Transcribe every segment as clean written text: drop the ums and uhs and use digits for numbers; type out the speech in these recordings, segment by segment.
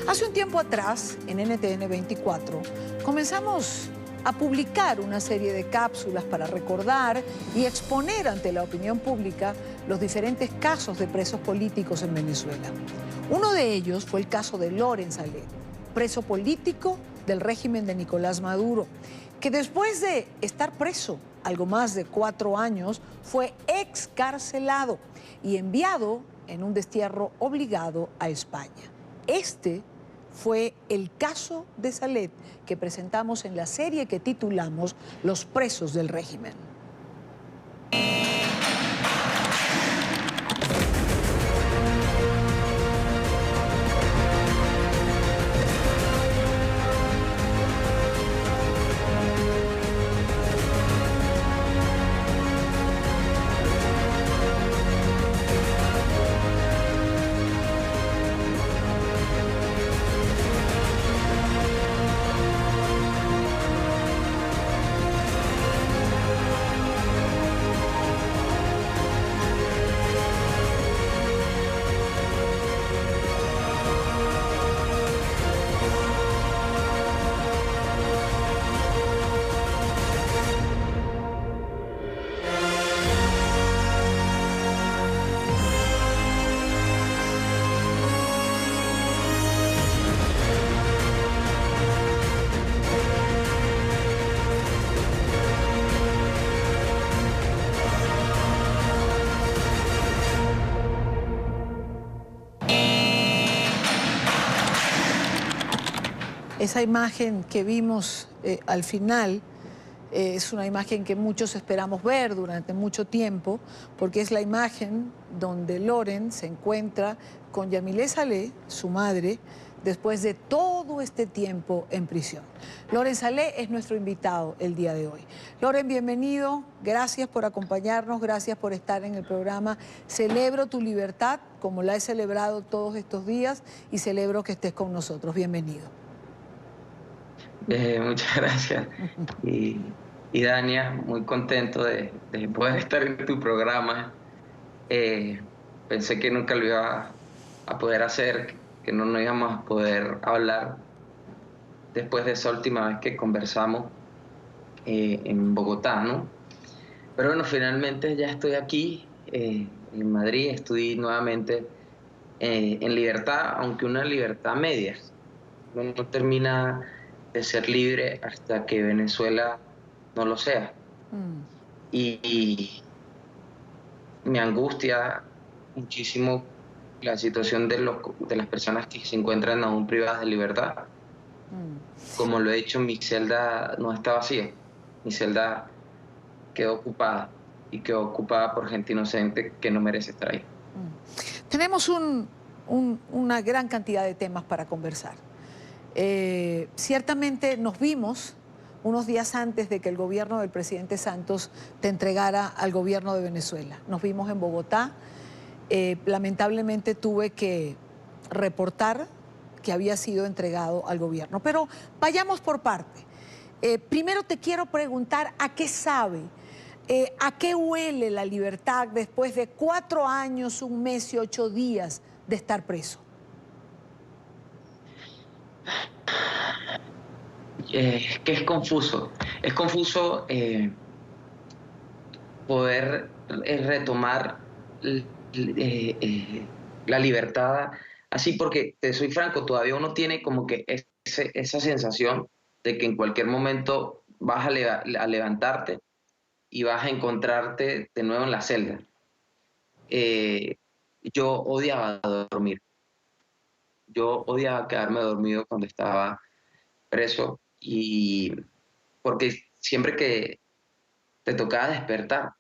Hace un tiempo atrás, en NTN 24, comenzamos a publicar una serie de cápsulas para recordar y exponer ante la opinión pública los diferentes casos de presos políticos en Venezuela. Uno de ellos fue el caso de Loren Saleh, preso político del régimen de Nicolás Maduro, que después de estar preso algo más de 4 años, fue excarcelado y enviado en un destierro obligado a España. Este fue el caso de Saleh que presentamos en la serie que titulamos Los presos del régimen. Esa imagen que vimos al final es una imagen que muchos esperamos ver durante mucho tiempo, porque es la imagen donde Loren se encuentra con Yamile Saleh, su madre, después de todo este tiempo en prisión. Loren Saleh es nuestro invitado el día de hoy. Loren, bienvenido, gracias por acompañarnos, gracias por estar en el programa. Celebro tu libertad, como la he celebrado todos estos días, y celebro que estés con nosotros. Bienvenido. Muchas gracias. Y Dania, muy contento de poder estar en tu programa. Pensé que nunca lo iba a poder hacer, que no nos íbamos a poder hablar después de esa última vez que conversamos en Bogotá, ¿no? Pero bueno, finalmente ya estoy aquí en Madrid, estoy nuevamente en libertad, aunque una libertad media. No termina de ser libre hasta que Venezuela no lo sea. Y me angustia muchísimo la situación de las personas que se encuentran aún privadas de libertad. Como lo he dicho, mi celda no está vacía. Mi celda quedó ocupada, y quedó ocupada por gente inocente que no merece estar ahí. Tenemos una gran cantidad de temas para conversar. Ciertamente nos vimos unos días antes de que el gobierno del presidente Santos te entregara al gobierno de Venezuela. Nos vimos en Bogotá. Lamentablemente tuve que reportar que había sido entregado al gobierno. Pero vayamos por parte. Primero te quiero preguntar a qué sabe, a qué huele la libertad después de 4 años, 1 mes y 8 días de estar preso. Que es confuso. Es confuso poder retomar la libertad así, porque te soy franco, todavía uno tiene como que esa sensación de que en cualquier momento vas a levantarte y vas a encontrarte de nuevo en la celda. Yo odiaba dormir. Yo odiaba quedarme dormido cuando estaba preso, y porque siempre que te tocaba despertar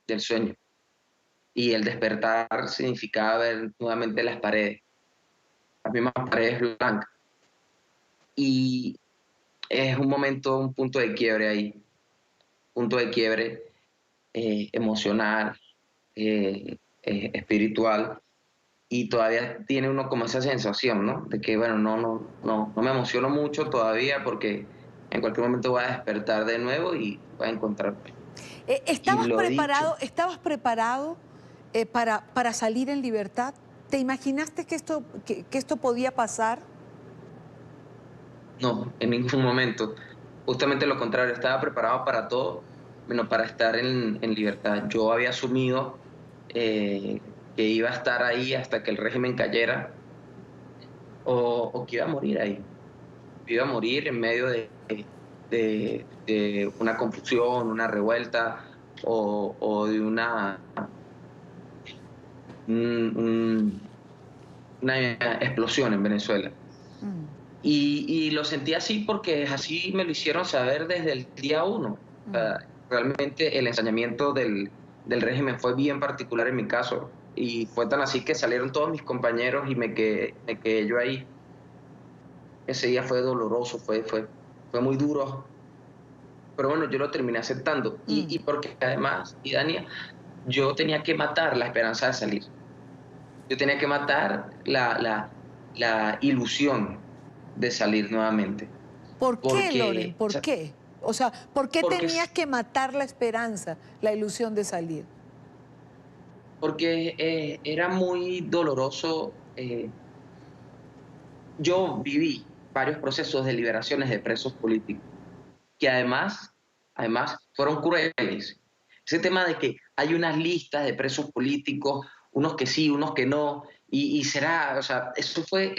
del sueño, y el despertar significaba ver nuevamente las mismas paredes blancas, y es un momento, un punto de quiebre ahí, punto de quiebre emocional, espiritual, y todavía tiene uno como esa sensación, ¿no? De que, bueno, no me emociono mucho todavía, porque en cualquier momento voy a despertar de nuevo y voy a encontrarme. ¿Estabas preparado para salir en libertad? ¿Te imaginaste que esto podía pasar? No, en ningún momento. Justamente lo contrario, estaba preparado para todo, menos para estar en libertad. Yo había asumido que iba a estar ahí hasta que el régimen cayera o que iba a morir ahí. Iba a morir en medio de una confusión, una revuelta o de un- una explosión en Venezuela. Mm, Y lo sentí así porque así me lo hicieron saber desde el día uno. O sea, mm. realmente el ensañamiento del régimen fue bien particular en mi caso. Y fue tan así que salieron todos mis compañeros y me quedé yo ahí. Ese día fue doloroso, fue muy duro. Pero bueno, yo lo terminé aceptando. Mm. Y porque además, y Dania, yo tenía que matar la esperanza de salir. Yo tenía que matar la ilusión de salir nuevamente. ¿Por qué, Loren? Porque, o ¿Por sea, qué? O sea, ¿por qué porque, tenías que matar la esperanza, la ilusión de salir? porque era muy doloroso. Yo viví varios procesos de liberaciones de presos políticos que además fueron crueles. Ese tema de que hay unas listas de presos políticos, unos que sí, unos que no, y será, o sea, eso fue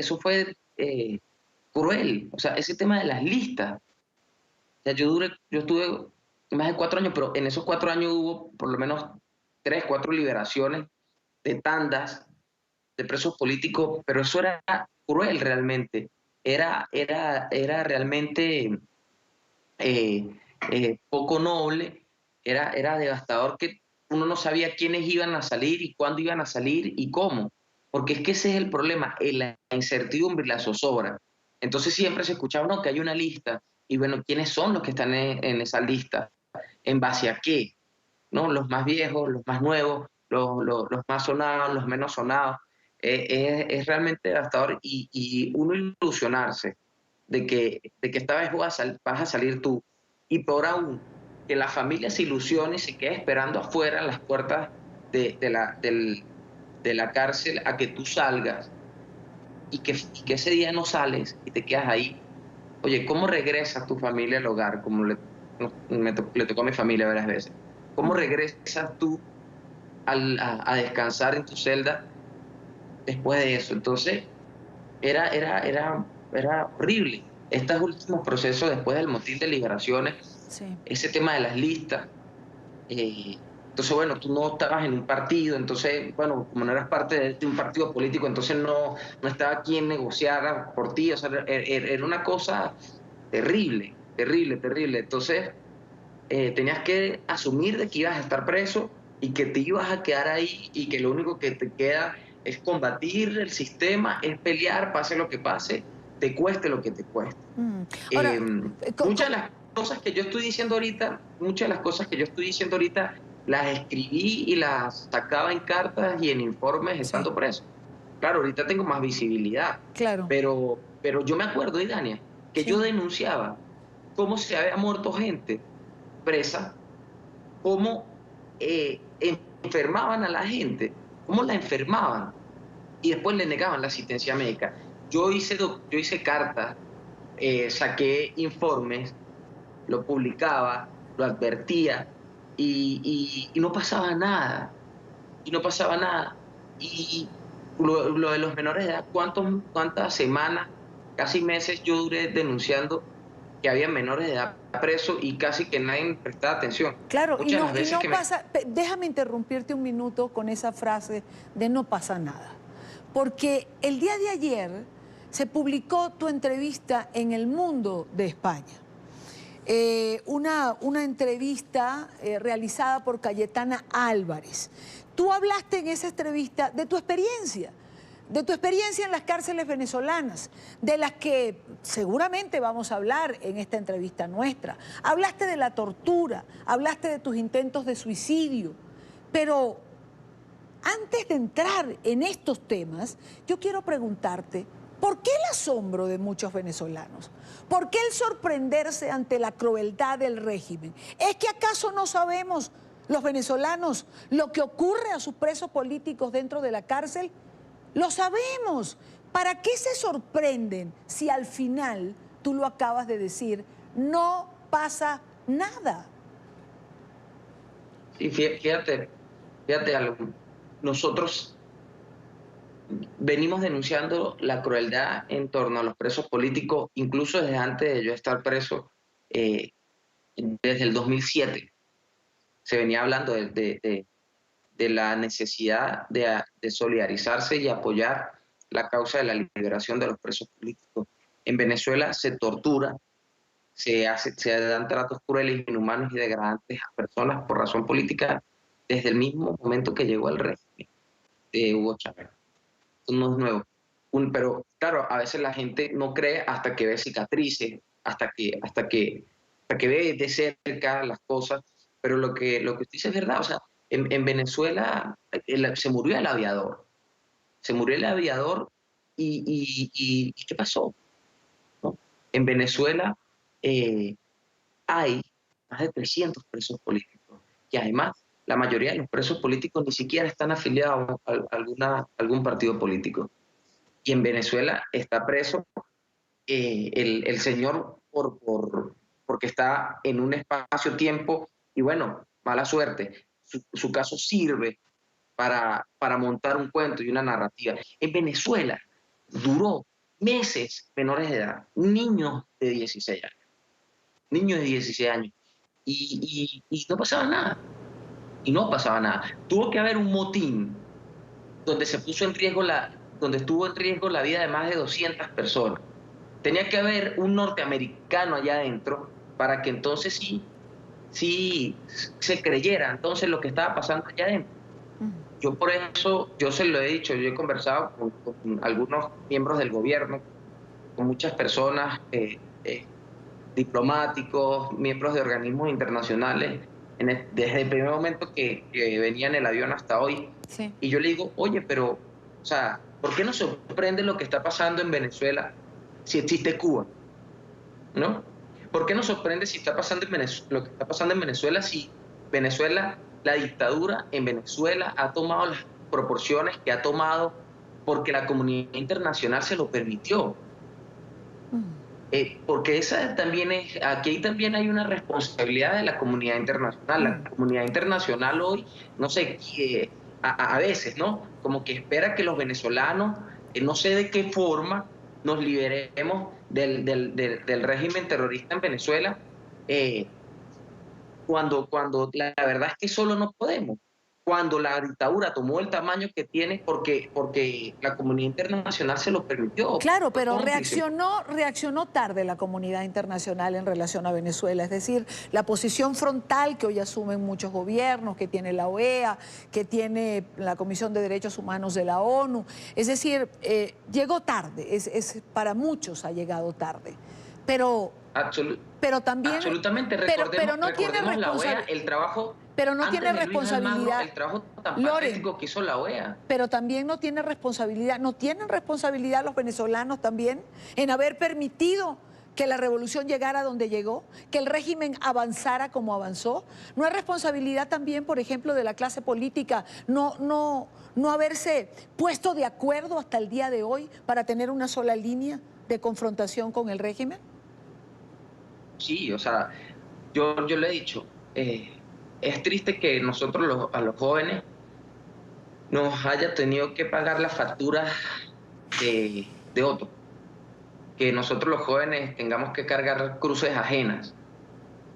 cruel. O sea, ese tema de las listas. O sea, yo estuve más de 4 años, pero en esos 4 años hubo por lo menos 3, 4 liberaciones de tandas de presos políticos, pero eso era cruel realmente. Era realmente poco noble, era devastador que uno no sabía quiénes iban a salir y cuándo iban a salir y cómo. Porque es que ese es el problema, la incertidumbre y la zozobra. Entonces siempre se escuchaba, no, que hay una lista. Y bueno, ¿quiénes son los que están en esa lista? ¿En base a qué? ¿No? Los más viejos, los más nuevos, los más sonados, los menos sonados. Es realmente devastador y uno ilusionarse de que esta vez vas a salir tú. Y peor aún, que la familia se ilusione y se quede esperando afuera en las puertas de la cárcel a que tú salgas y que ese día no sales y te quedas ahí. Oye, ¿cómo regresa tu familia al hogar? Como le tocó a mi familia varias veces. ¿Cómo Mm. regresas tú a descansar en tu celda después de eso? Entonces, era horrible. Estos últimos procesos después del motín de liberaciones, Sí. ese tema de las listas, eh, entonces, bueno, tú no estabas en un partido, entonces, bueno, como no eras parte de un partido político, entonces no estaba quien negociara por ti, o sea, era una cosa terrible, terrible, terrible. Entonces, tenías que asumir de que ibas a estar preso y que te ibas a quedar ahí y que lo único que te queda es combatir el sistema, es pelear, pase lo que pase, te cueste lo que te cueste. Mm. Eh, Ahora, muchas de las cosas que yo estoy diciendo ahorita, muchas de las cosas que yo estoy diciendo ahorita, las escribí y las sacaba en cartas y en informes sí, estando preso. Claro, ahorita tengo más visibilidad, claro, pero yo me acuerdo, Idania, que yo sí. denunciaba cómo se había muerto gente presa, cómo enfermaban a la gente, cómo la enfermaban y después le negaban la asistencia médica. Yo hice cartas, saqué informes, lo publicaba, lo advertía y no pasaba nada. Y no pasaba nada. Y lo de los menores de edad, ¿cuántas semanas, casi meses yo duré denunciando que había menores de edad presos y casi que nadie prestaba atención? Claro, Muchas de las y veces no que me... pasa, déjame interrumpirte un minuto con esa frase de no pasa nada. Porque el día de ayer se publicó tu entrevista en El Mundo de España. Una entrevista realizada por Cayetana Álvarez. Tú hablaste en esa entrevista de tu experiencia en las cárceles venezolanas, de las que seguramente vamos a hablar en esta entrevista nuestra. Hablaste de la tortura, hablaste de tus intentos de suicidio, pero antes de entrar en estos temas, yo quiero preguntarte, ¿por qué el asombro de muchos venezolanos? ¿Por qué el sorprenderse ante la crueldad del régimen? ¿Es que acaso no sabemos los venezolanos lo que ocurre a sus presos políticos dentro de la cárcel? Lo sabemos. ¿Para qué se sorprenden si al final, tú lo acabas de decir, no pasa nada? Sí, fíjate algo. Nosotros venimos denunciando la crueldad en torno a los presos políticos, incluso desde antes de yo estar preso, eh, desde el 2007. Se venía hablando de la necesidad de solidarizarse y apoyar la causa de la liberación de los presos políticos. En Venezuela se tortura, se dan tratos crueles, inhumanos y degradantes a personas por razón política desde el mismo momento que llegó el régimen de Hugo Chávez. Esto no es nuevo. Pero claro, a veces la gente no cree hasta que ve cicatrices, hasta que ve de cerca las cosas, pero lo que usted dice es verdad. O sea, en Venezuela se murió el aviador, y ¿qué pasó? ¿No? En Venezuela eh, hay más de 300 presos políticos, y además la mayoría de los presos políticos ni siquiera están afiliados a algún partido político. Y en Venezuela está preso el señor porque está en un espacio-tiempo y bueno, mala suerte. Su caso sirve para montar un cuento y una narrativa. En Venezuela duró meses menores de edad, niños de 16 años, y no pasaba nada, y no pasaba nada. Tuvo que haber un motín donde se puso en riesgo donde estuvo en riesgo la vida de más de 200 personas. Tenía que haber un norteamericano allá adentro para que entonces sí se creyera entonces lo que estaba pasando allá adentro. Yo por eso, yo se lo he dicho, yo he conversado con algunos miembros del gobierno, con muchas personas, diplomáticos, miembros de organismos internacionales, desde el primer momento que venía en el avión hasta hoy. Sí. Y yo le digo, oye, pero, o sea, ¿por qué nos sorprende lo que está pasando en Venezuela si existe Cuba? ¿No? ¿Por qué nos sorprende si está pasando lo que está pasando en Venezuela si Venezuela, la dictadura en Venezuela ha tomado las proporciones que ha tomado porque la comunidad internacional se lo permitió? Porque esa también aquí también hay una responsabilidad de la comunidad internacional. La comunidad internacional hoy, no sé, a veces, ¿no? Como que espera que los venezolanos, no sé de qué forma, nos liberemos del régimen terrorista en Venezuela, eh, cuando la verdad es que solo no podemos. Cuando la dictadura tomó el tamaño que tiene porque la comunidad internacional se lo permitió, Claro, fue pero cómplice. reaccionó tarde la comunidad internacional en relación a Venezuela. Es decir, la posición frontal que hoy asumen muchos gobiernos, que tiene la OEA, que tiene la Comisión de Derechos Humanos de la ONU. Es decir, llegó tarde, para muchos ha llegado tarde. Pero, Absol- pero también, Absolutamente. pero no tiene Recordemos la OEA, responsabilidad. el trabajo, Pero no tiene antes de Luis Almagro, responsabilidad, el trabajo tan Loren, patético que hizo la OEA. pero también no tiene responsabilidad, no tienen responsabilidad los venezolanos también en haber permitido que la revolución llegara donde llegó, que el régimen avanzara como avanzó. No hay responsabilidad también, por ejemplo, de la clase política no haberse puesto de acuerdo hasta el día de hoy para tener una sola línea de confrontación con el régimen. Sí, o sea, yo le he dicho, es triste que nosotros a los jóvenes nos haya tenido que pagar la factura de otros, que nosotros los jóvenes tengamos que cargar cruces ajenas,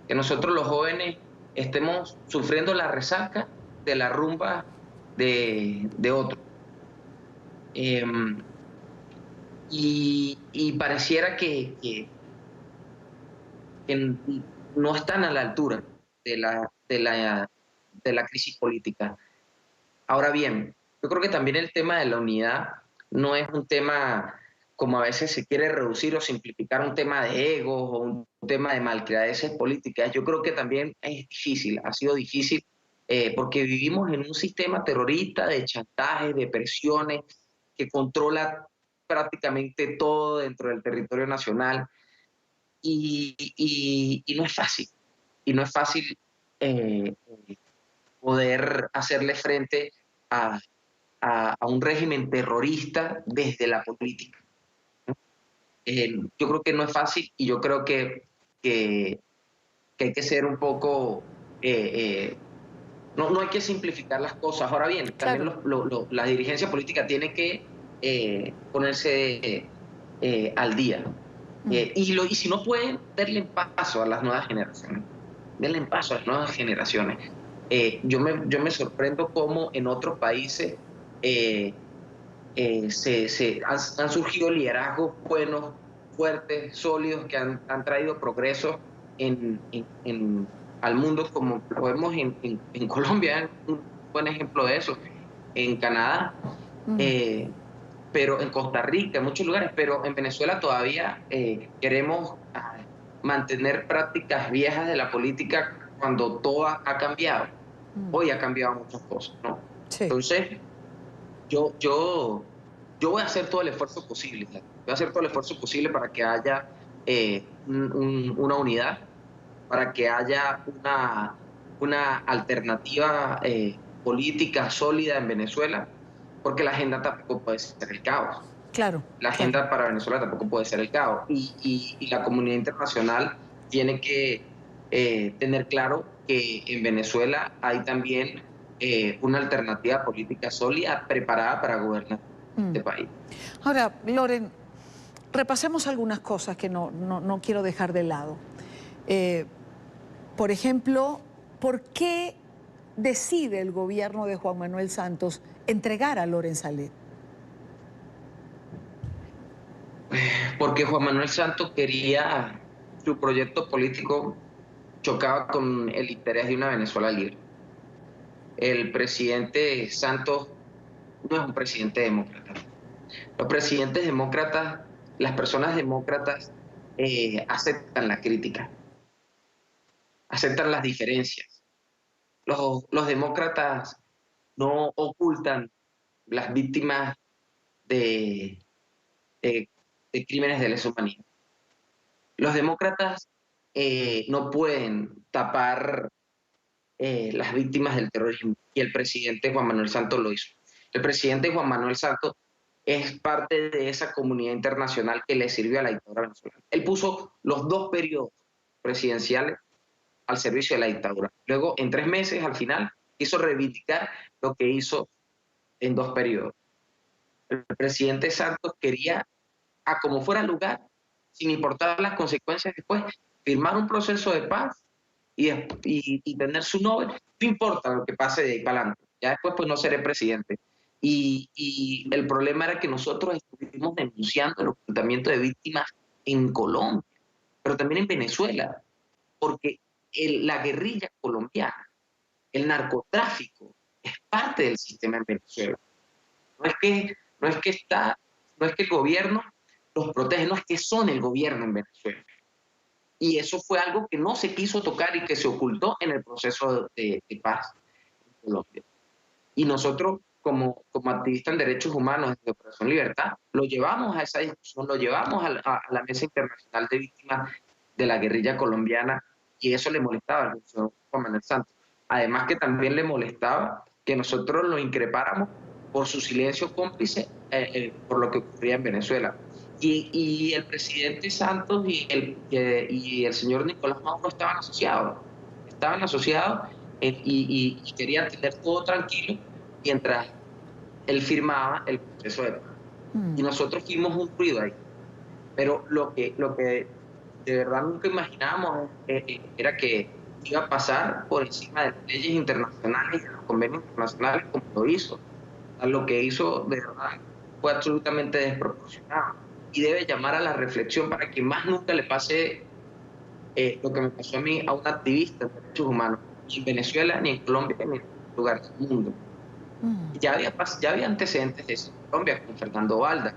que nosotros los jóvenes estemos sufriendo la resaca de la rumba de otros. Y pareciera que no están a la altura de la crisis política. Ahora bien, yo creo que también el tema de la unidad no es un tema como a veces se quiere reducir o simplificar, un tema de egos o un tema de malcriadeces políticas. Yo creo que también es difícil, ha sido difícil, porque vivimos en un sistema terrorista de chantajes, de presiones, que controla prácticamente todo dentro del territorio nacional, y no es fácil, y no es fácil, poder hacerle frente a, a un régimen terrorista desde la política. Yo creo que no es fácil y yo creo que hay que ser un poco... no hay que simplificar las cosas. Ahora bien, también Claro. la dirigencia política tiene que ponerse al día. Y si no pueden, darle paso a las nuevas generaciones. Denle paso a las nuevas generaciones. Yo me sorprendo cómo en otros países han surgido liderazgos buenos, fuertes, sólidos, que han traído progresos al mundo, como lo vemos en Colombia, es un buen ejemplo de eso, en Canadá, pero en Costa Rica, en muchos lugares, pero en Venezuela todavía queremos mantener prácticas viejas de la política cuando todo ha cambiado. Hoy ha cambiado muchas cosas, ¿no? Sí. Entonces, yo voy a hacer todo el esfuerzo posible. Voy a hacer todo el esfuerzo posible para que haya una unidad, para que haya una alternativa política sólida en Venezuela, porque la agenda tampoco puede ser el caos. Claro. La agenda para Venezuela tampoco puede ser el caos. Y la comunidad internacional tiene que tener claro que en Venezuela hay también una alternativa política sólida preparada para gobernar este país. Ahora, Loren, repasemos algunas cosas que no quiero dejar de lado. Por ejemplo, ¿por qué decide el gobierno de Juan Manuel Santos entregar a Loren Salet? Porque Juan Manuel Santos quería, su proyecto político chocaba con el interés de una Venezuela libre. El presidente Santos no es un presidente demócrata. Los presidentes demócratas, las personas demócratas aceptan la crítica, aceptan las diferencias. Los demócratas no ocultan las víctimas de, de, de crímenes de lesa humanidad. Los demócratas no pueden tapar las víctimas del terrorismo, y el presidente Juan Manuel Santos lo hizo. El presidente Juan Manuel Santos es parte de esa comunidad internacional que le sirvió a la dictadura venezolana. Él puso los 2 periodos presidenciales al servicio de la dictadura. Luego, en 3 meses, al final, quiso reivindicar lo que hizo en 2 periodos. El presidente Santos quería, a como fuera el lugar, sin importar las consecuencias después, firmar un proceso de paz y tener su Nobel. No importa lo que pase de ahí para adelante. Ya después pues no seré presidente. Y el problema era que nosotros estuvimos denunciando el ocultamiento de víctimas en Colombia, pero también en Venezuela, porque la guerrilla colombiana, el narcotráfico, es parte del sistema en Venezuela. No es que el gobierno los protege, no es que son el gobierno en Venezuela. Y eso fue algo que no se quiso tocar y que se ocultó en el proceso de paz en Colombia. Y nosotros, como activistas en derechos humanos de Operación Libertad, lo llevamos a esa discusión, lo llevamos a la Mesa Internacional de Víctimas de la Guerrilla Colombiana, y eso le molestaba al señor Juan Manuel Santos. Además que también le molestaba que nosotros lo increpáramos por su silencio cómplice por lo que ocurría en Venezuela. Y el presidente Santos y el señor Nicolás Maduro estaban asociados y querían tener todo tranquilo mientras él firmaba el proceso de paz. Y nosotros fuimos un ruido ahí. Pero lo que de verdad nunca imaginábamos era que iba a pasar por encima de las leyes internacionales y de los convenios internacionales como lo hizo. O sea, lo que hizo de verdad fue absolutamente desproporcionado. Y debe llamar a la reflexión para que más nunca le pase lo que me pasó a mí, a un activista de derechos humanos, ni en Venezuela, ni en Colombia, ni en lugar del mundo. Ya había antecedentes de eso en Colombia, con Fernando Valda.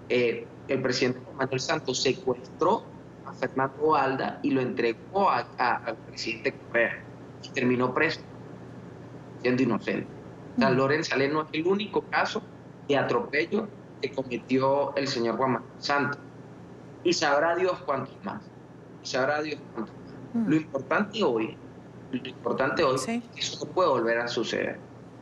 El presidente Juan Manuel Santos secuestró a Fernando Valda y lo entregó al presidente Correa, y terminó preso, siendo inocente. O sea, Loren Salet no es el único caso de atropello que cometió el señor Juan Manuel Santos. Y sabrá Dios cuántos más. Lo importante hoy ¿Sí? es que eso no puede volver a suceder.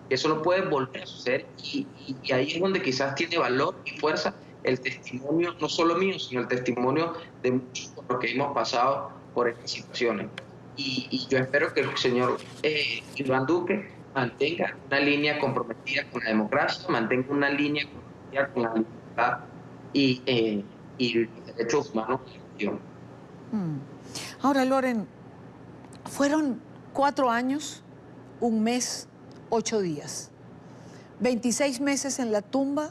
Eso no puede volver a suceder y ahí es donde quizás tiene valor y fuerza el testimonio, no solo mío, sino el testimonio de muchos por los que hemos pasado por estas situaciones. Y yo espero que el señor Iván Duque mantenga una línea comprometida con la democracia, mantenga una línea comprometida con la libertad y los derechos humanos en la región. Ahora, Loren, fueron 4 años, 1 mes, 8 días. 26 meses en la tumba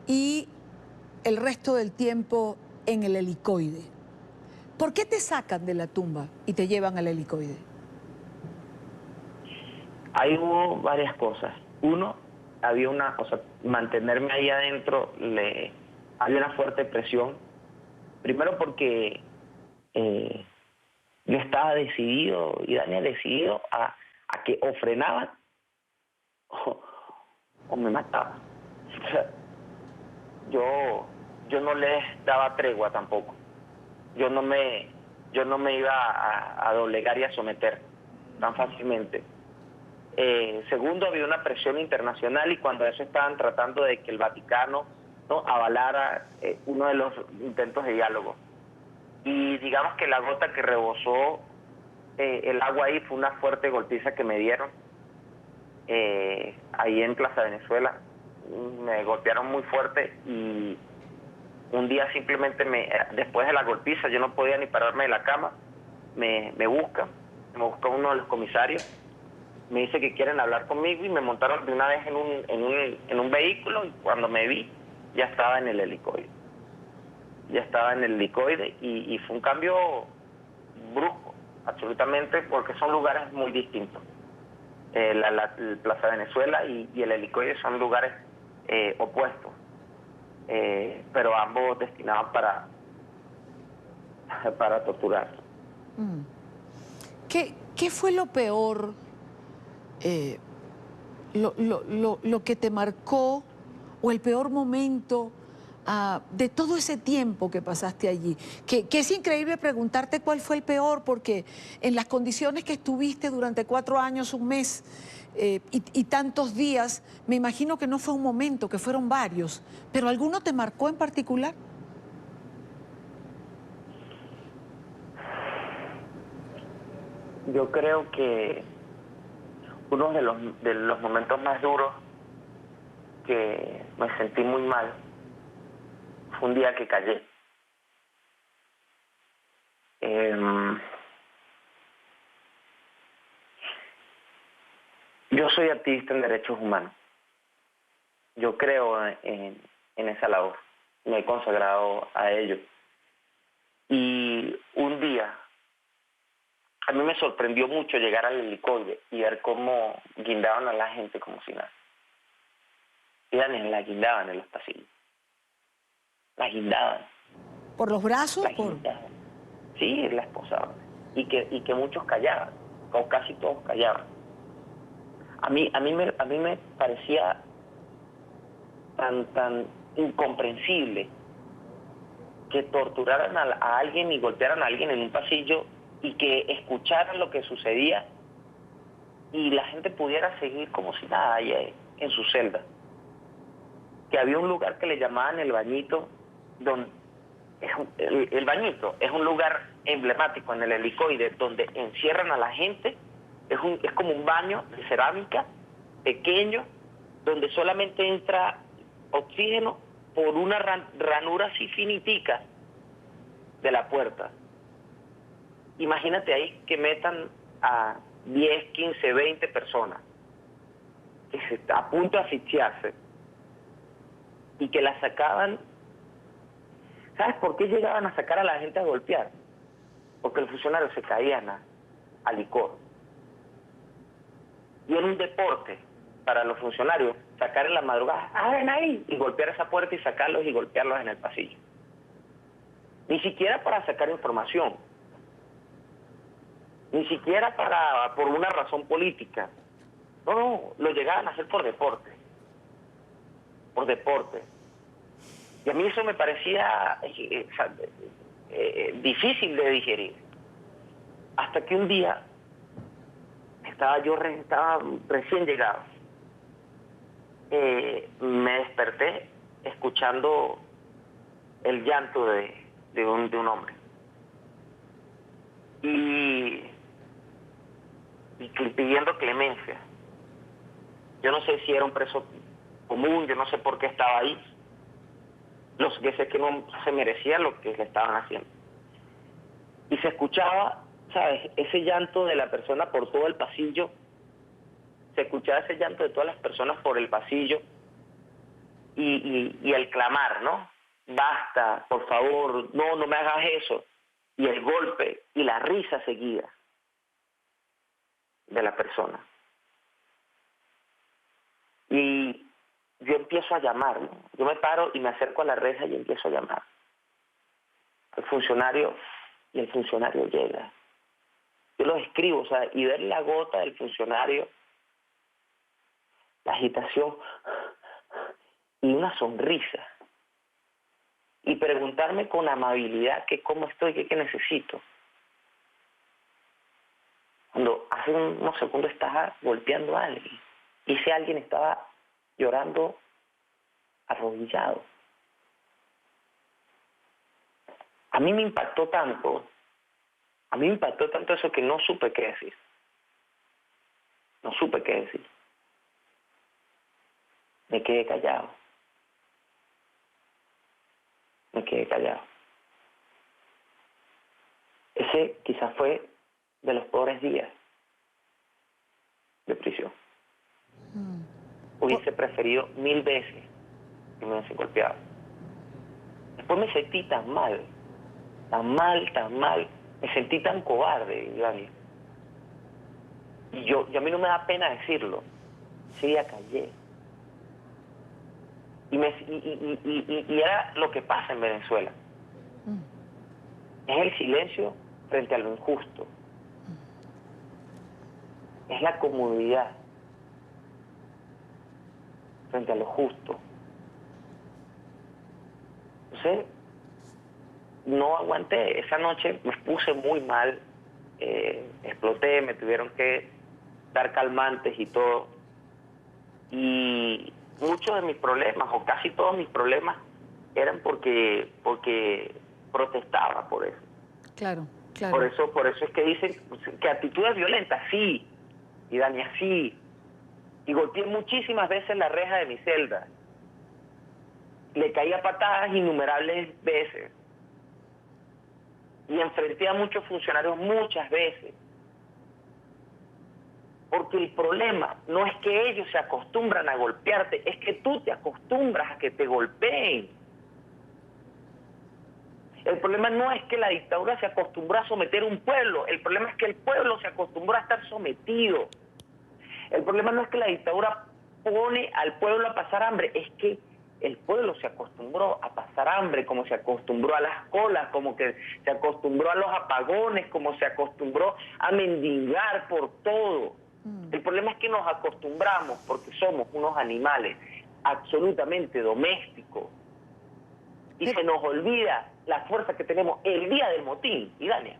y el resto del tiempo en el helicoide. ¿Por qué te sacan de la tumba y te llevan al helicoide? Ahí hubo varias cosas. Uno, había o sea, mantenerme ahí adentro, había una fuerte presión. Primero porque yo estaba decidido, y Daniel decidido, a que o frenaban o me mataban. O sea, yo no les daba tregua tampoco. Yo no me iba a doblegar y a someter tan fácilmente. Segundo, había una presión internacional y cuando eso estaban tratando de que el Vaticano, ¿no?, avalara uno de los intentos de diálogo. Y digamos que la gota que rebosó el agua ahí fue una fuerte golpiza que me dieron ahí en Plaza Venezuela. Me golpearon muy fuerte y un día simplemente, después de la golpiza, yo no podía ni pararme de la cama, me busca uno de los comisarios, me dice que quieren hablar conmigo y me montaron de una vez en un vehículo y cuando me vi ya estaba en el helicoide. Y fue un cambio brusco, absolutamente, porque son lugares muy distintos. El Plaza Venezuela y el helicoide son lugares opuestos, pero ambos destinados para torturar. ¿Qué fue lo peor, lo que te marcó o el peor momento de todo ese tiempo que pasaste allí? Que es increíble preguntarte cuál fue el peor, porque en las condiciones que estuviste durante 4 años, 1 mes y tantos días, me imagino que no fue un momento, que fueron varios, pero ¿alguno te marcó en particular? Yo creo que uno de los momentos más duros, que me sentí muy mal, fue un día que callé. Yo soy activista en derechos humanos. Yo creo en esa labor. Me he consagrado a ello. Y un día, a mí me sorprendió mucho llegar al helicoide y ver cómo guindaban a la gente como si nada. La guindaban en los pasillos. La guindaban. ¿Por los brazos? La guindaban. Sí, la esposaban. Y que muchos callaban, o casi todos callaban. A mí me parecía tan incomprensible que torturaran a alguien y golpearan a alguien en un pasillo y que escucharan lo que sucedía y la gente pudiera seguir como si nada ahí en su celda. Que había un lugar que le llamaban El Bañito, donde el Bañito es un lugar emblemático en el helicoide donde encierran a la gente. Es como un baño de cerámica pequeño donde solamente entra oxígeno por una ranura así finitica de la puerta. Imagínate ahí que metan a 10, 15, 20 personas que se está a punto de asfixiarse y que la sacaban. ¿Sabes por qué llegaban a sacar a la gente a golpear? Porque los funcionarios se caían a licor. Y era un deporte para los funcionarios sacar en la madrugada, ven ahí, y golpear esa puerta y sacarlos y golpearlos en el pasillo. Ni siquiera para sacar información, ni siquiera por una razón política. No, lo llegaban a hacer por deporte. Por deporte. Y a mí eso me parecía difícil de digerir. Hasta que un día estaba recién llegado me desperté escuchando el llanto de un hombre. Y pidiendo clemencia. Yo no sé si era un preso común, yo no sé por qué estaba ahí. Lo que sé es que no se merecía lo que le estaban haciendo. Y se escuchaba, ¿sabes? Ese llanto de la persona por todo el pasillo. Se escuchaba ese llanto de todas las personas por el pasillo. Y el clamar, ¿no? Basta, por favor, no me hagas eso. Y el golpe y la risa seguida de la persona. Y yo empiezo a llamar, ¿no? Yo me paro y me acerco a la reja y empiezo a llamar al funcionario, y el funcionario llega. Yo lo escribo, o sea, y ver la gota del funcionario, la agitación y una sonrisa, y preguntarme con amabilidad que cómo estoy, que necesito. Cuando hace unos segundos estaba golpeando a alguien, y ese alguien estaba llorando arrodillado. A mí me impactó tanto eso que no supe qué decir. No supe qué decir. Me quedé callado. Ese quizás fue de los peores días de prisión. Hubiese preferido 1000 veces que me hubiese golpeado. Después me sentí tan mal, me sentí tan cobarde, Dani. Y a mí no me da pena decirlo. Sí, ya callé. Y era lo que pasa en Venezuela. Es el silencio frente a lo injusto. Es la comodidad frente a lo justo. Entonces, no aguanté. Esa noche me puse muy mal, exploté, me tuvieron que dar calmantes y todo. Y muchos de mis problemas, o casi todos mis problemas, eran porque protestaba por eso. Claro. Por eso es que dicen que actitudes violentas, sí, y Dania, sí. Y golpeé muchísimas veces la reja de mi celda. Le caía patadas innumerables veces. Y enfrenté a muchos funcionarios muchas veces. Porque el problema no es que ellos se acostumbran a golpearte, es que tú te acostumbras a que te golpeen. El problema no es que la dictadura se acostumbró a someter a un pueblo, el problema es que el pueblo se acostumbró a estar sometido. El problema no es que la dictadura pone al pueblo a pasar hambre, es que el pueblo se acostumbró a pasar hambre, como se acostumbró a las colas, como que se acostumbró a los apagones, como se acostumbró a mendigar por todo. El problema es que nos acostumbramos porque somos unos animales absolutamente domésticos y se nos olvida la fuerza que tenemos el día del motín. Y Dania,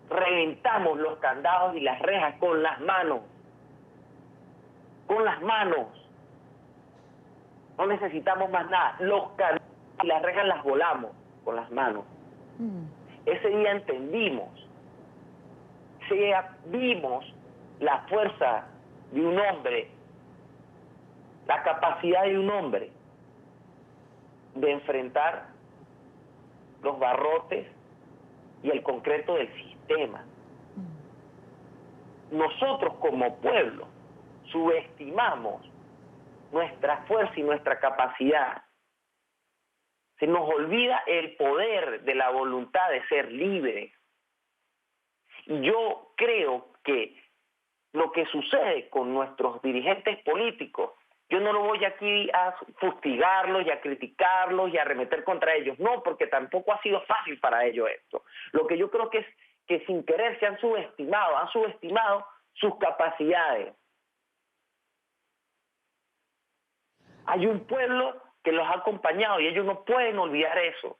reventamos los candados y las rejas con las manos. Con las manos. No necesitamos más nada. Los candados y las rejas las volamos con las manos. Ese día entendimos, vimos la fuerza de un hombre, la capacidad de un hombre de enfrentar los barrotes y el concreto del sistema. Nosotros como pueblo subestimamos nuestra fuerza y nuestra capacidad. Se nos olvida el poder de la voluntad de ser libres. Y yo creo que lo que sucede con nuestros dirigentes políticos, yo no lo voy aquí a fustigarlos y a criticarlos y a arremeter contra ellos. No, porque tampoco ha sido fácil para ellos esto. Lo que yo creo que es que sin querer se han subestimado sus capacidades. Hay un pueblo que los ha acompañado y ellos no pueden olvidar eso.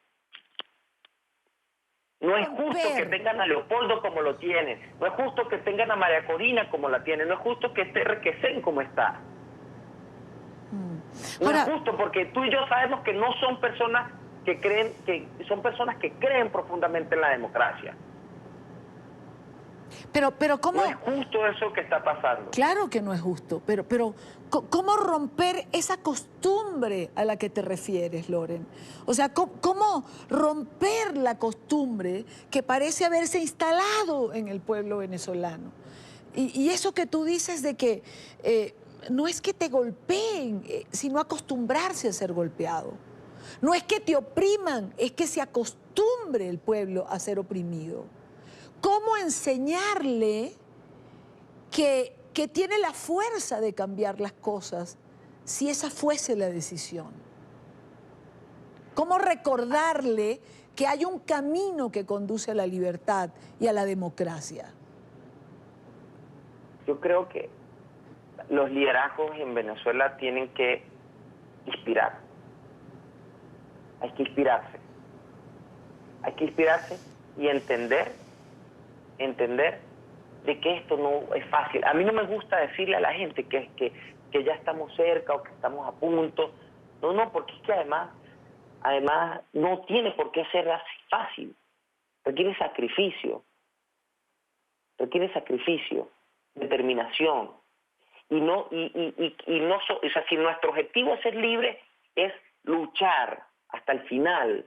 No es justo que tengan a Leopoldo como lo tienen, no es justo que tengan a María Corina como la tienen, no es justo que esté Requesén como está. No Ahora, es justo porque tú y yo sabemos que no son personas que creen, que son personas que creen profundamente en la democracia. pero ¿cómo? No es justo eso que está pasando. Claro que no es justo, pero ¿cómo romper esa costumbre a la que te refieres, Loren? O sea, ¿cómo romper la costumbre que parece haberse instalado en el pueblo venezolano? Y eso que tú dices de que no es que te golpeen, sino acostumbrarse a ser golpeado. No es que te opriman, es que se acostumbre el pueblo a ser oprimido. ¿Cómo enseñarle que tiene la fuerza de cambiar las cosas si esa fuese la decisión? ¿Cómo recordarle que hay un camino que conduce a la libertad y a la democracia? Yo creo que los liderazgos en Venezuela tienen que inspirar. Hay que inspirarse. Hay que inspirarse y entender de que esto no es fácil. A mí no me gusta decirle a la gente que ya estamos cerca o que estamos a punto. No, porque es que además no tiene por qué ser así fácil. Requiere sacrificio, determinación. O sea, si nuestro objetivo es ser libre, es luchar hasta el final.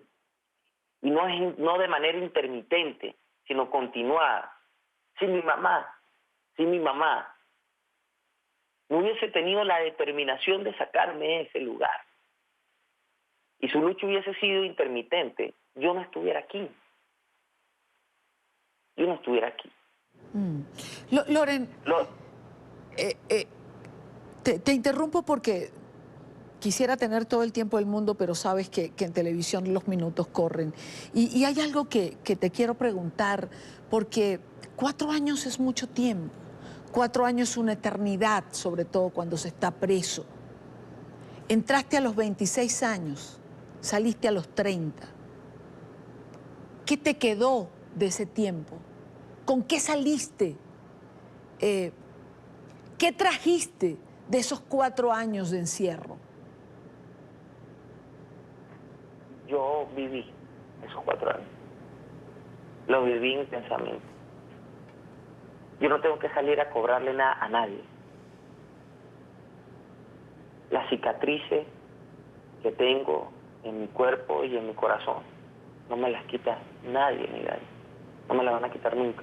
Y no de manera intermitente, sino continuar. Si mi mamá no hubiese tenido la determinación de sacarme de ese lugar, y su lucha hubiese sido intermitente, yo no estuviera aquí. Loren, te interrumpo porque quisiera tener todo el tiempo del mundo, pero sabes que en televisión los minutos corren. Y hay algo que te quiero preguntar, porque 4 años es mucho tiempo. 4 años es una eternidad, sobre todo cuando se está preso. Entraste a los 26 años, saliste a los 30. ¿Qué te quedó de ese tiempo? ¿Con qué saliste? ¿Qué trajiste de esos 4 años de encierro? Yo viví esos 4 años. Lo viví intensamente. Yo no tengo que salir a cobrarle nada a nadie. Las cicatrices que tengo en mi cuerpo y en mi corazón no me las quita nadie ni nadie. No me las van a quitar nunca.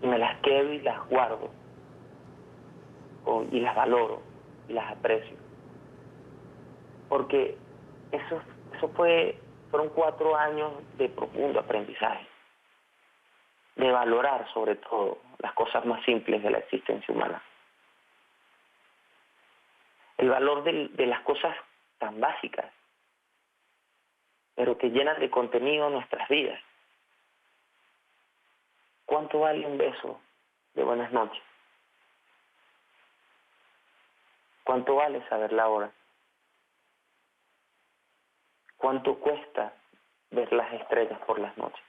Y me las quedo y las guardo. Y las valoro y las aprecio. Porque fueron 4 años de profundo aprendizaje. De valorar sobre todo las cosas más simples de la existencia humana. El valor de las cosas tan básicas, pero que llenan de contenido nuestras vidas. ¿Cuánto vale un beso de buenas noches? ¿Cuánto vale saber la hora? ¿Cuánto cuesta ver las estrellas por las noches?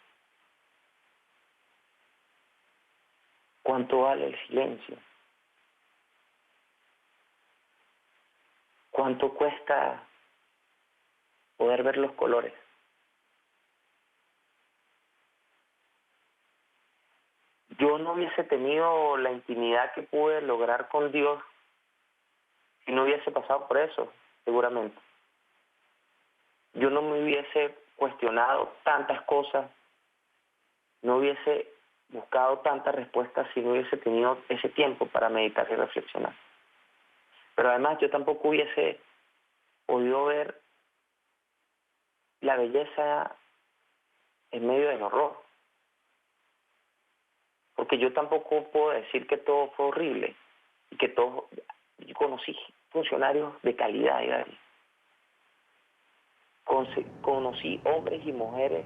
¿Cuánto vale el silencio? ¿Cuánto cuesta poder ver los colores? Yo no hubiese tenido la intimidad que pude lograr con Dios si no hubiese pasado por eso, seguramente. Yo no me hubiese cuestionado tantas cosas, no hubiese buscado tantas respuestas si no hubiese tenido ese tiempo para meditar y reflexionar. Pero además yo tampoco hubiese podido ver la belleza en medio del horror. Porque yo tampoco puedo decir que todo fue horrible y que todo... Yo conocí funcionarios de calidad, Gary. Conocí hombres y mujeres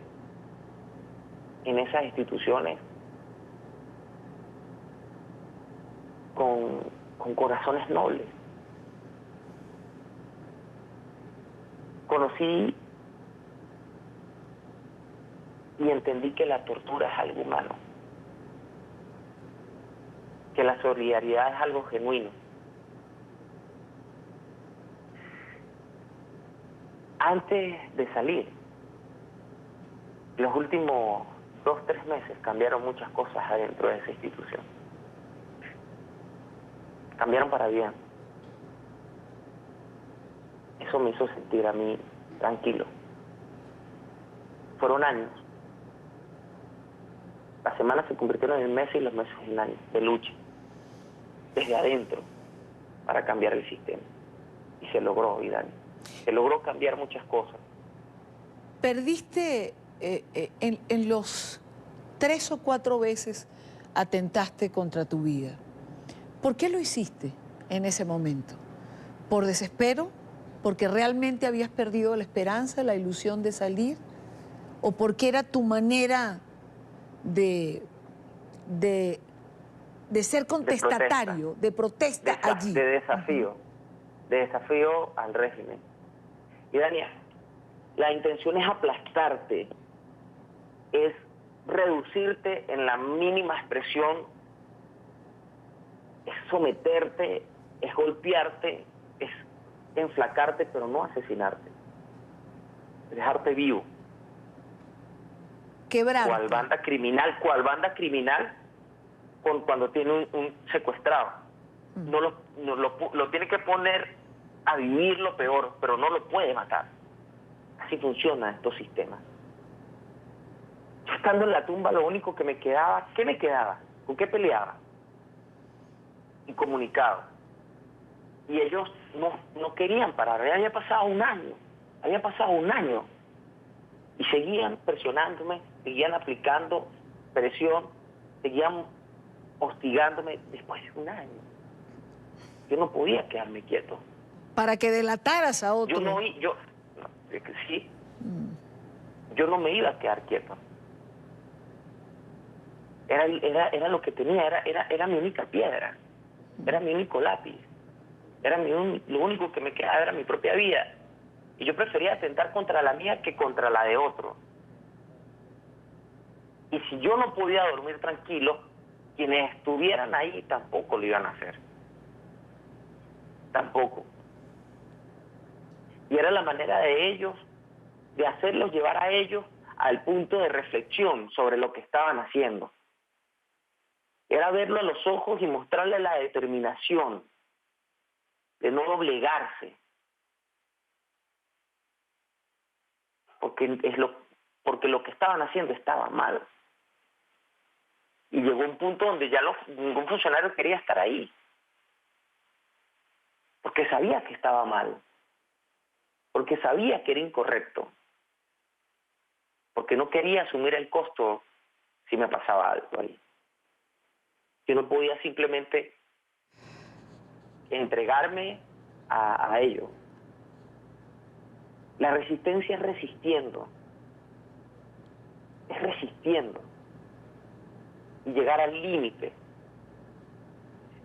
en esas instituciones con corazones nobles. Conocí y entendí que la tortura es algo humano, que la solidaridad es algo genuino. Antes de salir, los últimos 2 o 3 meses cambiaron muchas cosas adentro de esa institución. Cambiaron para bien. Eso me hizo sentir a mí tranquilo. Fueron años. Las semanas se convirtieron en meses y los meses en años de lucha. Desde adentro, para cambiar el sistema. Y se logró, Vidani. Se logró cambiar muchas cosas. Perdiste en los 3 o 4 veces atentaste contra tu vida. ¿Por qué lo hiciste en ese momento? ¿Por desespero? ¿Porque realmente habías perdido la esperanza, la ilusión de salir? ¿O porque era tu manera de ser contestatario, de protesta allí? De desafío. De desafío al régimen. Y Dania, la intención es aplastarte, es reducirte en la mínima expresión, es someterte, es golpearte, es enflacarte, pero no asesinarte. Dejarte vivo. Quebrarte. Cual banda criminal cuando tiene un secuestrado. Lo tiene que poner a vivir lo peor, pero no lo puede matar. Así funcionan estos sistemas. Yo estando en la tumba, lo único que me quedaba, ¿qué me quedaba? ¿Con qué peleaba? Incomunicado. Y ellos no querían parar. Ya había pasado un año. Y seguían presionándome, seguían aplicando presión, seguían hostigándome después de un año. Yo no podía quedarme quieto. Para que delataras a otro. Yo no me iba a quedar quieto. Era lo que tenía, era mi única piedra, era mi único lápiz, lo único que me quedaba era mi propia vida. Y yo prefería atentar contra la mía que contra la de otro. Y si yo no podía dormir tranquilo, quienes estuvieran ahí tampoco lo iban a hacer. Tampoco. Y era la manera de ellos, de hacerlos llevar a ellos al punto de reflexión sobre lo que estaban haciendo. Era verlo a los ojos y mostrarle la determinación de no doblegarse. Porque lo que estaban haciendo estaba mal. Y llegó un punto donde ya ningún funcionario quería estar ahí. Porque sabía que estaba mal. Porque sabía que era incorrecto. Porque no quería asumir el costo si me pasaba algo ahí. Yo no podía simplemente entregarme a ello. La resistencia es resistiendo. Es resistiendo. Y llegar al límite.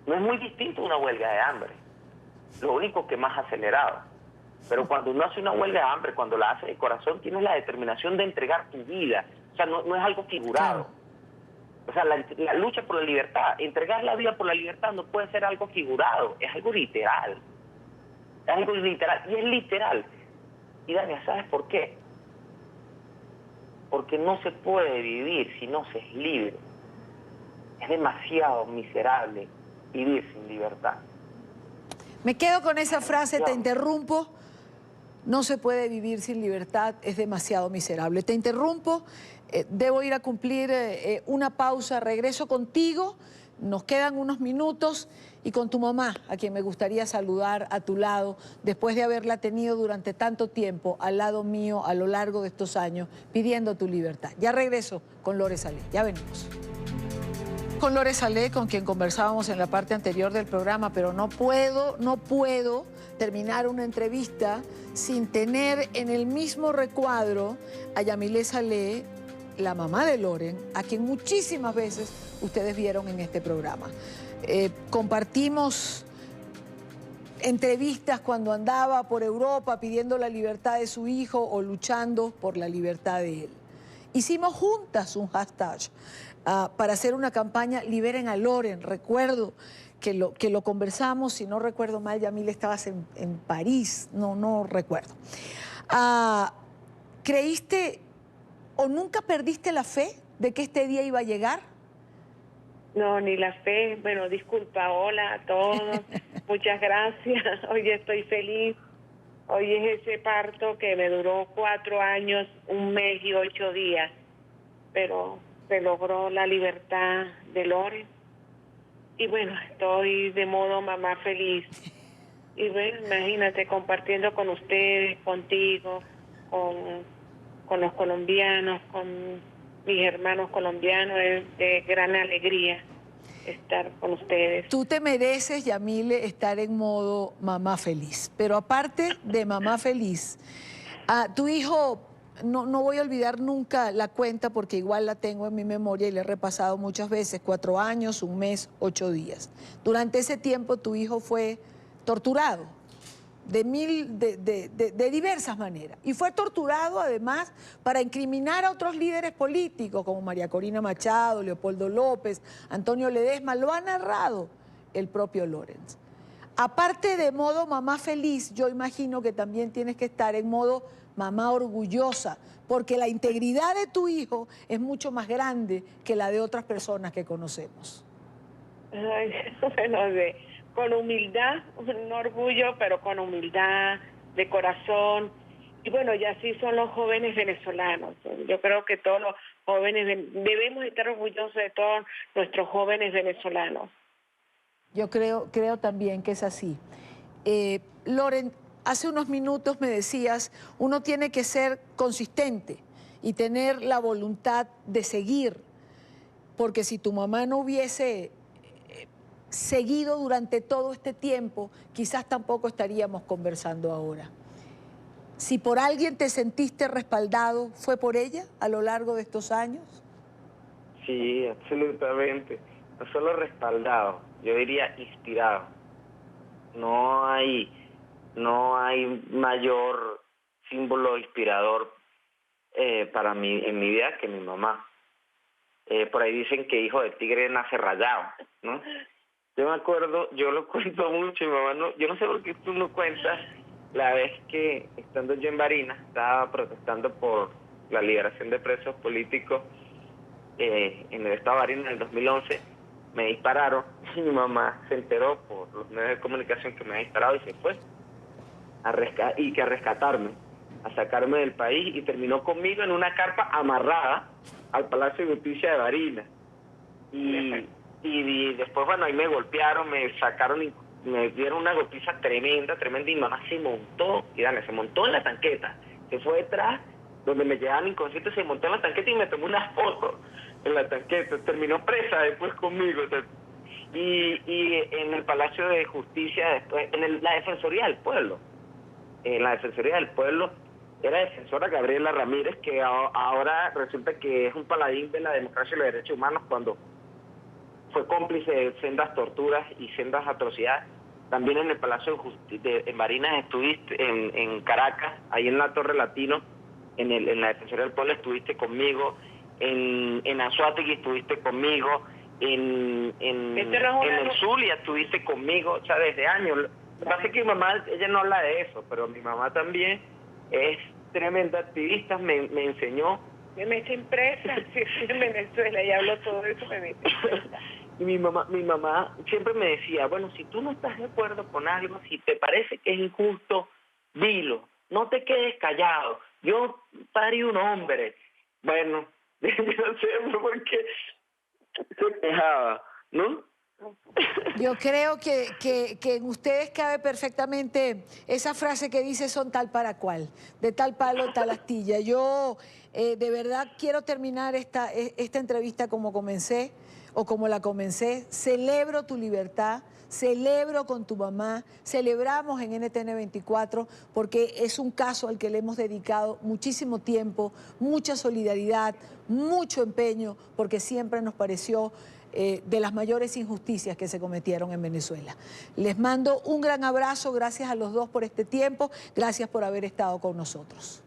No es muy distinto a una huelga de hambre. Lo único que más acelerado. Pero cuando uno hace una huelga de hambre, cuando la hace de corazón, tienes la determinación de entregar tu vida. O sea, no es algo figurado. Claro. O sea, la lucha por la libertad, entregar la vida por la libertad no puede ser algo figurado, es algo literal. Es algo literal, y es literal. Y Dania, ¿sabes por qué? Porque no se puede vivir si no se es libre. Es demasiado miserable vivir sin libertad. Me quedo con esa frase, te interrumpo. No se puede vivir sin libertad, es demasiado miserable. Te interrumpo, debo ir a cumplir una pausa, regreso contigo, nos quedan unos minutos, y con tu mamá, a quien me gustaría saludar a tu lado, después de haberla tenido durante tanto tiempo al lado mío a lo largo de estos años, pidiendo tu libertad. Ya regreso con Lore Salé, ya venimos. Con Lore Salé, con quien conversábamos en la parte anterior del programa, pero no puedo terminar una entrevista sin tener en el mismo recuadro a Yamile Salé, la mamá de Loren, a quien muchísimas veces ustedes vieron en este programa. Compartimos entrevistas cuando andaba por Europa pidiendo la libertad de su hijo o luchando por la libertad de él. Hicimos juntas un hashtag para hacer una campaña Liberen a Loren. Recuerdo que lo conversamos, si no recuerdo mal, Yamile, estabas en París, no recuerdo. ¿Creíste o nunca perdiste la fe de que este día iba a llegar? No, ni la fe. Bueno, disculpa, hola a todos. Muchas gracias. Hoy estoy feliz. Hoy es ese parto que me duró 4 años, 1 mes y 8 días. Pero se logró la libertad de Loren. Y bueno, estoy de modo mamá feliz. Y bueno, imagínate, compartiendo con ustedes, contigo, con los colombianos, con mis hermanos colombianos, es de gran alegría estar con ustedes. Tú te mereces, Yamile, estar en modo mamá feliz. Pero aparte de mamá feliz, tu hijo, no voy a olvidar nunca la cuenta porque igual la tengo en mi memoria y la he repasado muchas veces, 4 años, 1 mes, 8 días. Durante ese tiempo tu hijo fue torturado de diversas maneras. Y fue torturado además para incriminar a otros líderes políticos como María Corina Machado, Leopoldo López, Antonio Ledesma. Lo ha narrado el propio Lorenz. Aparte de modo mamá feliz, yo imagino que también tienes que estar en modo mamá orgullosa, porque la integridad de tu hijo es mucho más grande que la de otras personas que conocemos. Ay, bueno, con humildad, un orgullo, pero con humildad, de corazón. Y bueno, y así son los jóvenes venezolanos. Yo creo que todos los jóvenes debemos estar orgullosos de todos nuestros jóvenes venezolanos. Yo creo también que es así. Loren, hace unos minutos me decías, uno tiene que ser consistente y tener la voluntad de seguir, porque si tu mamá no hubiese seguido durante todo este tiempo, quizás tampoco estaríamos conversando ahora. Si por alguien te sentiste respaldado, ¿fue por ella a lo largo de estos años? Sí, absolutamente. No solo respaldado, yo diría inspirado. No hay mayor símbolo inspirador para mí en mi vida que mi mamá. Por ahí dicen que hijo de tigre nace rayado, ¿no? Yo me acuerdo, yo lo cuento mucho, mi mamá no, yo no sé por qué tú no cuentas la vez que, estando yo en Barinas, estaba protestando por la liberación de presos políticos en el estado de Barinas en el 2011, me dispararon y mi mamá se enteró por los medios de comunicación que me había disparado y se fue a rescatarme, a sacarme del país y terminó conmigo en una carpa amarrada al Palacio de Justicia de Barinas. Y después, bueno, ahí me golpearon, me sacaron y me dieron una golpiza tremenda, y mamá se montó, y dale, se montó en la tanqueta, se fue detrás, donde me llevaban inconsciente, se montó en la tanqueta y me tomó una foto en la tanqueta, terminó presa después conmigo, y en el Palacio de Justicia, después, la Defensoría del Pueblo, la Defensoría del Pueblo, era defensora Gabriela Ramírez, que ahora resulta que es un paladín de la democracia y los derechos humanos cuando fue cómplice de sendas torturas y sendas atrocidades. También en el Palacio de Justicia, en Barinas estuviste, en Caracas, ahí en la Torre Latino, en la Defensoría del Pueblo estuviste conmigo, en Anzoátegui estuviste conmigo, en el Zulia estuviste conmigo, o sea, desde años. Lo que pasa es que mi mamá, ella no habla de eso, pero mi mamá también es tremenda activista, me enseñó. Me metí en presa, en Venezuela, y hablo todo eso, me metí en presa. Y mi mamá siempre me decía, bueno, si tú no estás de acuerdo con algo, si te parece que es injusto, dilo, no te quedes callado. Yo parí un hombre. Bueno, yo no sé por qué se quejaba, ¿no? Yo creo que en ustedes cabe perfectamente esa frase que dice son tal para cual, de tal palo, tal astilla. Yo de verdad quiero terminar esta entrevista como comencé o como la comencé. Celebro tu libertad, celebro con tu mamá, celebramos en NTN 24 porque es un caso al que le hemos dedicado muchísimo tiempo, mucha solidaridad, mucho empeño, porque siempre nos pareció de las mayores injusticias que se cometieron en Venezuela. Les mando un gran abrazo, gracias a los dos por este tiempo, gracias por haber estado con nosotros.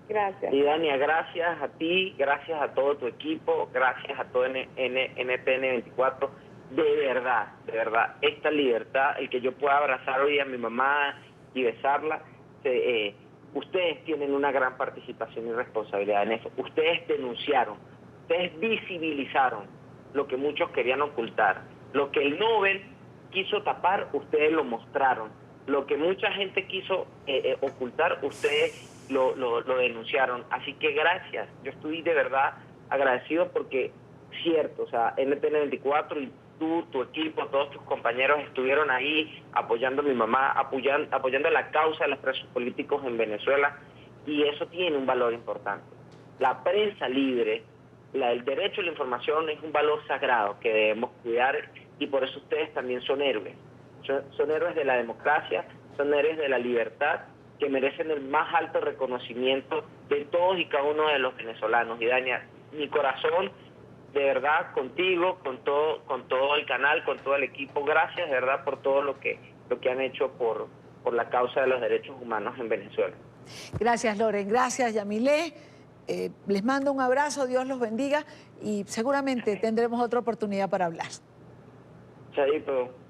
Gracias. Y Dania, gracias a ti, gracias a todo tu equipo, gracias a todo NTN 24. De verdad, esta libertad, el que yo pueda abrazar hoy a mi mamá y besarla, Ustedes tienen una gran participación y responsabilidad en eso. Ustedes denunciaron, ustedes visibilizaron lo que muchos querían ocultar. Lo que el Nobel quiso tapar, ustedes lo mostraron. Lo que mucha gente quiso ocultar, ustedes lo denunciaron. Así que gracias. Yo estoy de verdad agradecido porque, cierto, o sea, NTN 24 y tú, tu equipo, todos tus compañeros estuvieron ahí apoyando a mi mamá, apoyando la causa de los presos políticos en Venezuela, y eso tiene un valor importante. La prensa libre, el derecho a la información es un valor sagrado que debemos cuidar, y por eso ustedes también son héroes. Son héroes de la democracia, son héroes de la libertad, que merecen el más alto reconocimiento de todos y cada uno de los venezolanos. Y Dania, mi corazón, de verdad, contigo, con todo el canal, con todo el equipo, gracias de verdad por todo lo que han hecho por la causa de los derechos humanos en Venezuela. Gracias, Loren. Gracias, Yamilé. Les mando un abrazo, Dios los bendiga y seguramente tendremos otra oportunidad para hablar. Chaito.